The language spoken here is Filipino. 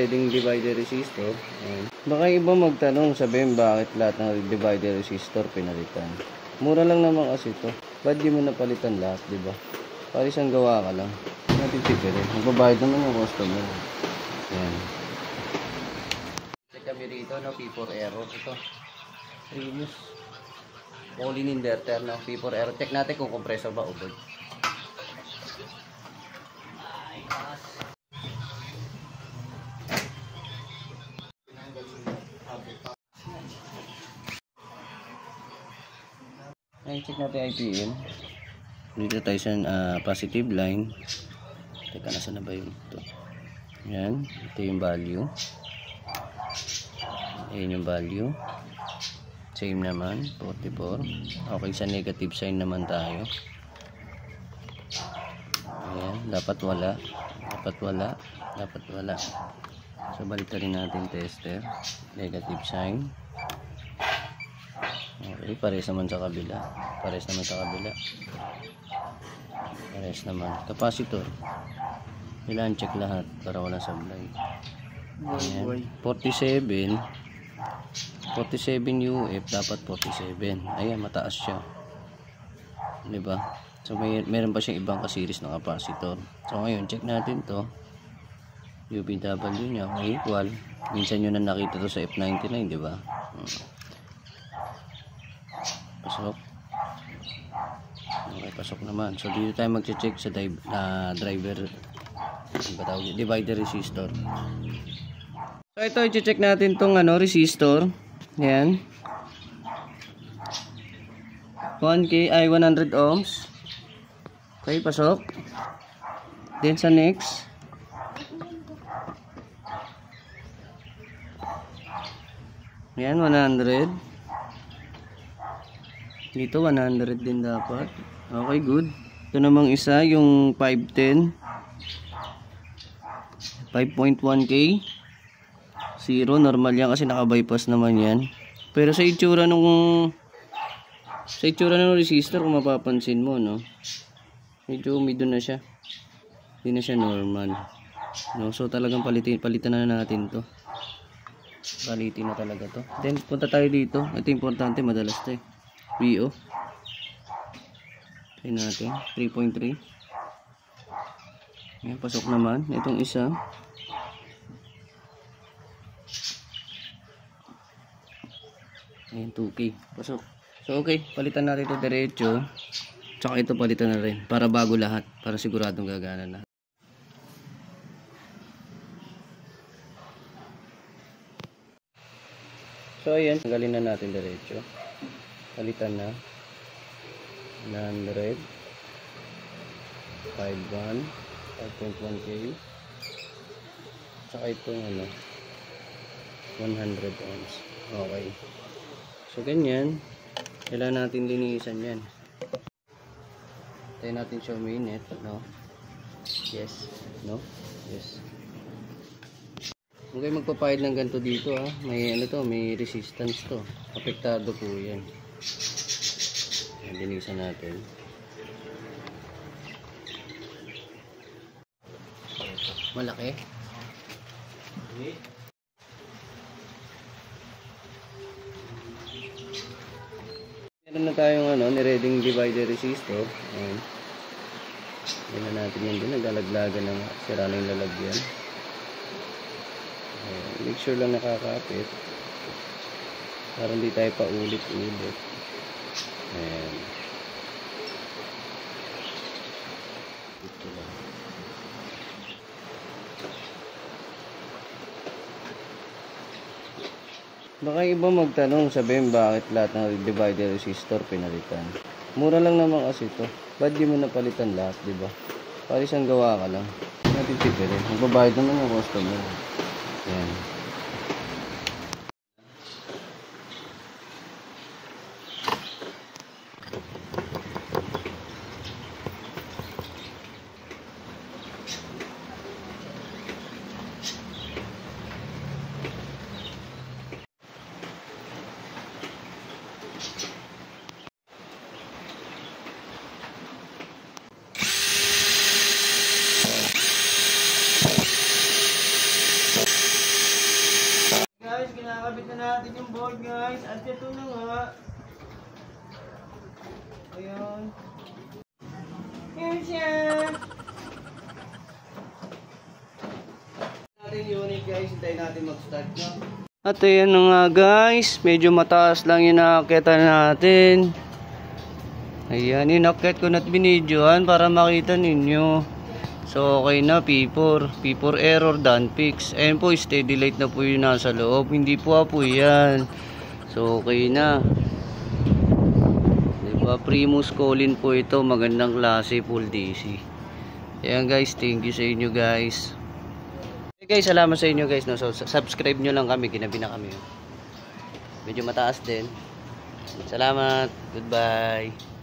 ni-reading divider resistor. Ayan. Baka iba magtanong, sabihin bakit lahat ng divider resistor pinalitan. Mura lang naman kasi ito. Ba't di mo napalitan lahat, di ba? Para isang gawa ka lang. Natitipid eh. Magbabayad naman yung customer. Ayan. Check kami rito, no? P4 error. Ito. Previous. All-in inverter, no? P4 error. Check natin kung compressor ba ubod. Ay, check natin IPM. Dito tayo sa positive line. Teka, nasa na ba yun ito? Yan, ito yung value. Ayan yung value. Same naman, 44. Okay, sa negative sign naman tayo. Ayan, dapat wala. Dapat wala. Dapat wala. So, balik rin natin tester. Negative sign. Okay, pares naman sa kabila. Pares naman sa kabila. Pares naman. Capacitor. Kailangan check lahat para wala sablay. Ayan. 47. 47 UF. Dapat 47. Ayan, mataas siya. Diba? So, meron pa siyang ibang ka-series na capacitor. So, ngayon, check natin to. UPW niya. Okay, equal. Minsan nyo na nakita to sa F99, diba? Pasok. Okay, pasok naman. So, dito tayo mag-check sa driver divider resistor. So, ito i-check natin tong resistor. Ayan. 1K ay 100 ohms. Okay, pasok. Then sa next. Ayan, 100. Dito 100 din dapat. Okay, good. Ito namang isa yung 510. 5.1K. 0, normal yan kasi naka-bypass naman yan. Pero sa itsura ng resistor, kung mapapansin mo, no? Medyo umido na siya. Hindi na siya normal. No? So talagang palitan na natin to. Palitin na talaga to. Then punta tayo dito. Ito importante, madalas to eh. VO. Try natin. 3.3. Ayan, pasok naman. Itong isa. Ayan, 2K. Pasok. So, okay. Palitan natin ito diretso. Tsaka ito palitan na rin. Para bago lahat. Para siguradong gagana lahat. So, ayan. Tanggalin na natin diretso. Palitan na. 100. 5.1. 5.1K. Tsaka itong 100 ohms. Okay. So, ganyan. Kailangan natin linisan yan. Tayo natin show minute. No? Yes. No? Yes. Kung kayo magpapahid ng ganito dito may may resistance to. Apektado po yan. Linisan natin. Malaki. Meron na tayong ni-reading divider resistor. Ayan. Ayan na natin yan din. Naglalaglagan na nga. Sira na yung lalagyan. Ayan. Make sure lang nakakapit. Para hindi tayo paulit-ulit. Ayan. Ito lang. Baka iba magtanong, sabihin bakit lahat ng divider resistor pinalitan. Mura lang naman kasi ito. Ba't di mo napalitan lahat, di ba? Para isang gawa ka lang. Natitipid eh. Magbabayad naman yung customer. Ayan. guys, hintayin natin mag-start na. At ayan na nga guys, medyo mataas lang yung nakakita natin. Ayan, inakit ko na't binidyohan para makita ninyo. So okay na, P4 error done fix. Ayan po, steady light na po yung nasa loob, hindi po apoy yan. So okay na. Diba, Primus Colin po ito, magandang klase, full DC. Ayan guys, thank you sa inyo guys. Okay guys, salamat sa inyo guys, no? So subscribe nyo lang kami, ginabi na kami. Medyo mataas din. Salamat, goodbye.